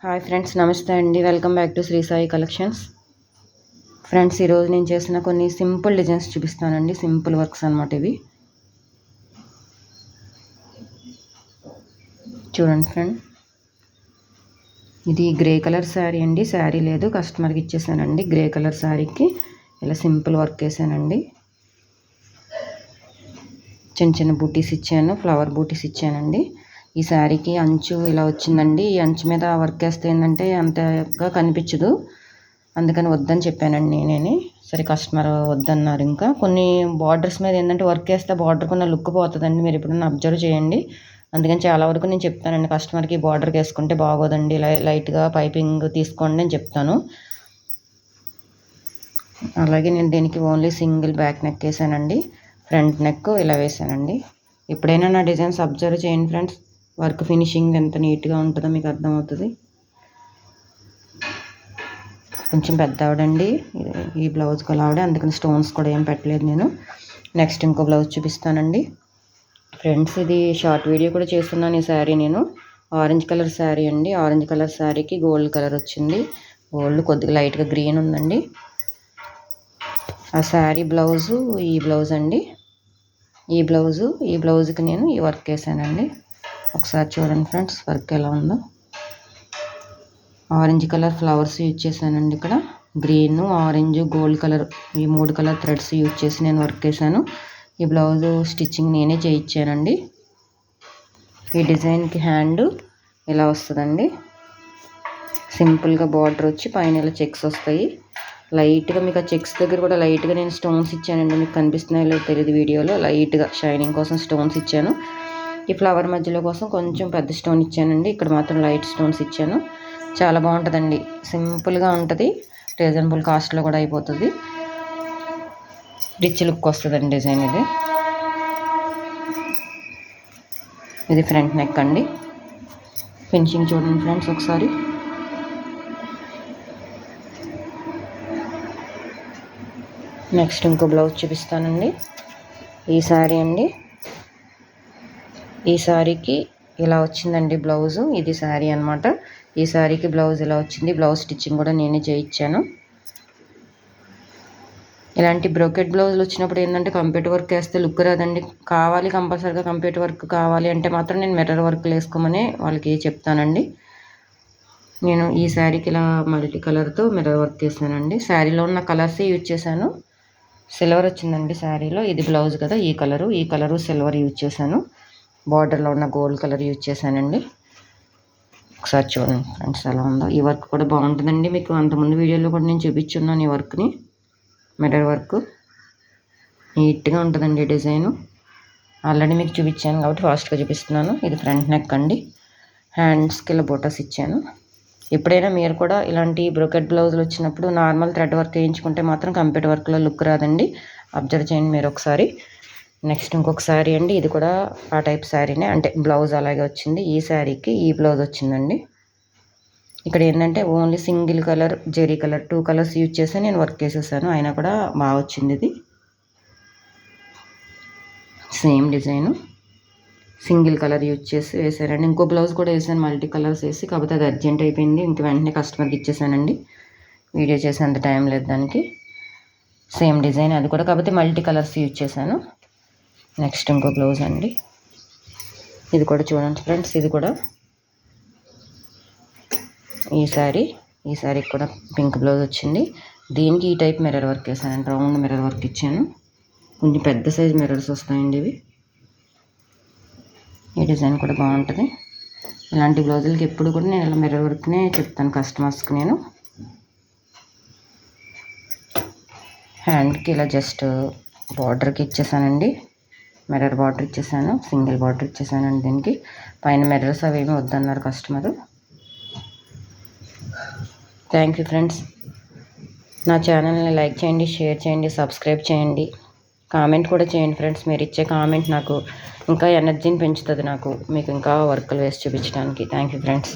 Hi friends, నమస్తే అండి. Welcome back to Sri Sai collections. Friends, ఈరోజు నేను చేసిన కొన్ని సింపుల్ డిజైన్స్ చూపిస్తానండి. సింపుల్ వర్క్స్ అనమాట ఇవి. చూడండి ఫ్రెండ్, ఇది గ్రే కలర్ శారీ అండి. శారీ లేదు, కస్టమర్కి ఇచ్చేసానండి. గ్రే కలర్ శారీకి ఇలా సింపుల్ వర్క్ వేసానండి. చిన్న చిన్న బూటీస్ ఇచ్చాను, ఫ్లవర్ బూటీస్ ఇచ్చానండి. ఈ శారీకి అంచు ఇలా వచ్చిందండి. ఈ అంచు మీద వర్క్ వేస్తే ఏంటంటే అంతగా కనిపించదు, అందుకని వద్దని చెప్పానండి నేనే. సరే, కస్టమర్ వద్దన్నారు. ఇంకా కొన్ని బార్డర్స్ మీద ఏంటంటే వర్క్ వేస్తే బార్డర్ కొన్న లుక్ పోతుందండి. మీరు ఎప్పుడన్నా అబ్జర్వ్ చేయండి. అందుకని చాలా వరకు నేను చెప్తానండి కస్టమర్కి, బార్డర్కి వేసుకుంటే బాగోదండి, లైట్గా పైపింగ్ తీసుకోండి అని చెప్తాను. అలాగే నేను దీనికి ఓన్లీ సింగిల్ బ్యాక్ నెక్ వేసానండి. ఫ్రంట్ నెక్ ఇలా వేసానండి. ఎప్పుడైనా నా డిజైన్స్ అబ్జర్వ్ చేయండి ఫ్రెండ్స్. వర్క్ ఫినిషింగ్ ఎంత నీట్గా ఉంటుందో మీకు అర్థమవుతుంది. కొంచెం పెద్ద ఆవిడండి ఈ బ్లౌజ్ కూడా ఆవిడ, అందుకని స్టోన్స్ కూడా ఏం పెట్టలేదు నేను. నెక్స్ట్ ఇంకో బ్లౌజ్ చూపిస్తానండి ఫ్రెండ్స్. ఇది షార్ట్ వీడియో కూడా చేస్తున్నాను. ఈ శారీ నేను ఆరెంజ్ కలర్ శారీ అండి. ఆరెంజ్ కలర్ శారీకి గోల్డ్ కలర్ వచ్చింది. గోల్డ్ కొద్దిగా లైట్గా గ్రీన్ ఉందండి. ఆ శారీ బ్లౌజు ఈ బ్లౌజ్ అండి. ఈ బ్లౌజ్కి నేను ఈ వర్క్ వేసానండి. ఒకసారి చూడండి ఫ్రెండ్స్, వర్క్ ఎలా ఉందో. ఆరెంజ్ కలర్ ఫ్లవర్స్ యూజ్ చేశానండి. ఇక్కడ గ్రీన్, ఆరెంజ్, గోల్డ్ కలర్, ఈ 3 కలర్ థ్రెడ్స్ యూజ్ చేసి నేను వర్క్ వేసాను. ఈ బ్లౌజ్ స్టిచ్చింగ్ నేనే చేయించానండి. ఈ డిజైన్కి హ్యాండ్ ఇలా వస్తుందండి. సింపుల్గా బార్డర్ వచ్చి పైన ఇలా చెక్స్ వస్తాయి. లైట్గా మీకు ఆ చెక్స్ దగ్గర కూడా లైట్గా నేను స్టోన్స్ ఇచ్చానండి. మీకు కనిపిస్తున్నాయో లేదో తెలియదు వీడియోలో. లైట్గా షైనింగ్ కోసం స్టోన్స్ ఇచ్చాను. ఈ ఫ్లవర్ మధ్యలో కోసం కొంచెం పెద్ద స్టోన్ ఇచ్చానండి. ఇక్కడ మాత్రం లైట్ స్టోన్స్ ఇచ్చాను. చాలా బాగుంటుందండి, సింపుల్గా ఉంటుంది, రీజనబుల్ కాస్ట్లో కూడా అయిపోతుంది. రిచ్ లుక్ వస్తుందండి డిజైన్ ఇది. ఇది ఫ్రంట్ నెక్ అండి. ఫినిషింగ్ చూడండి ఫ్రెండ్స్ ఒకసారి. నెక్స్ట్ ఇంకో బ్లౌజ్ చూపిస్తానండి. ఈ శారీ అండి. ఈ శారీకి ఇలా వచ్చిందండి బ్లౌజు. ఇది శారీ అనమాట. ఈ శారీకి బ్లౌజ్ ఇలా వచ్చింది. బ్లౌజ్ స్టిచ్చింగ్ కూడా నేనే చేయించాను. ఇలాంటి బ్రోకెట్ బ్లౌజులు వచ్చినప్పుడు ఏంటంటే కంప్యూటర్ వర్క్ వేస్తే లుక్ రాదండి. కావాలి కంపల్సరీగా కంప్యూటర్ వర్క్ కావాలి అంటే మాత్రం నేను మిర్రర్ వర్క్ వేసుకోమని వాళ్ళకి చెప్తానండి. నేను ఈ శారీకి ఇలా మల్టీ కలర్తో మిర్రర్ వర్క్ వేసానండి. శారీలో ఉన్న కలర్స్ యూజ్ చేశాను. సిల్వర్ వచ్చిందండి శారీలో. ఇది బ్లౌజ్ కదా, ఈ కలరు సిల్వర్ యూజ్ చేశాను. బార్డర్లో ఉన్న గోల్డ్ కలర్ యూజ్ చేశానండి. ఒకసారి చూడండి ఫ్రెండ్స్ ఎలా ఉందో. ఈ వర్క్ కూడా బాగుంటుందండి. మీకు అంతకుముందు వీడియోలో కూడా నేను చూపించున్నాను ఈ వర్క్ని. మిర్రర్ వర్క్ నీట్గా ఉంటుందండి డిజైను. ఆల్రెడీ మీకు చూపించాను కాబట్టి ఫాస్ట్గా చూపిస్తున్నాను. ఇది ఫ్రంట్ నెక్ అండి. హ్యాండ్స్కి ఇలా బోటస్ ఇచ్చాను. ఎప్పుడైనా మీరు కూడా ఇలాంటి బ్రోకెట్ బ్లౌజులు వచ్చినప్పుడు నార్మల్ థ్రెడ్ వర్క్ వేయించుకుంటే మాత్రం కంప్యూటర్ వర్క్లో లుక్ రాదండి. అబ్జర్వ్ చేయండి మీరు ఒకసారి. నెక్స్ట్ ఇంకొక శారీ అండి. ఇది కూడా ఆ టైప్ శారీనే, అంటే బ్లౌజ్ అలాగే వచ్చింది. ఈ శారీకి ఈ బ్లౌజ్ వచ్చిందండి. ఇక్కడ ఏంటంటే only single colour, zari colour 2 colours use చేసి నేను వర్క్ చేసేసాను. అయినా కూడా బాగా వచ్చింది. ఇది same design, single colour use చేసి వేసానండి. ఇంకో బ్లౌజ్ కూడా వేసాను మల్టీ కలర్స్ వేసి, కాకపోతే అది అర్జెంట్ అయిపోయింది. ఇంక వెంటనే కస్టమర్కి ఇచ్చేసానండి. వీడియో చేసేంత టైం లేదు దానికి. సేమ్ డిజైన్ అది కూడా, కాకపోతే మల్టీ కలర్స్ యూజ్ చేశాను. నెక్స్ట్ ఇంకో బ్లౌజ్ అండి. ఇది కూడా చూడండి ఫ్రెండ్స్. ఇది కూడా ఈ శారీకి కూడా పింక్ బ్లౌజ్ వచ్చింది. దీనికి ఈ టైప్ మిర్రర్ వర్క్ వేసానండి. రౌండ్ మిర్రర్ వర్క్ ఇచ్చాను. కొంచెం పెద్ద సైజ్ మిర్రర్స్ వస్తాయండి ఇవి. ఈ డిజైన్ కూడా బాగుంటుంది. ఇలాంటి బ్లౌజులకి ఎప్పుడు కూడా నేను ఇలా మిర్రర్ వర్క్నే చెప్తాను కస్టమర్స్కి. నేను హ్యాండ్కి ఇలా జస్ట్ బార్డర్కి ఇచ్చేసానండి. మిర్రర్ బార్డర్ ఇచ్చేసాను, సింగిల్ బార్డర్ ఇచ్చేసానండి. దీనికి పైన మిర్రర్స్ అవేమీ వద్దన్నారు కస్టమరు. Thank you friends. నా ఛానల్ని లైక్ చేయండి, షేర్ చేయండి, సబ్స్క్రైబ్ చేయండి, కామెంట్ కూడా చేయండి ఫ్రెండ్స్. మీరు ఇచ్చే కామెంట్ నాకు ఇంకా ఎనర్జీని పెంచుతుంది, నాకు మీకు ఇంకా వర్కులు వేసి చూపించడానికి. Thank you friends.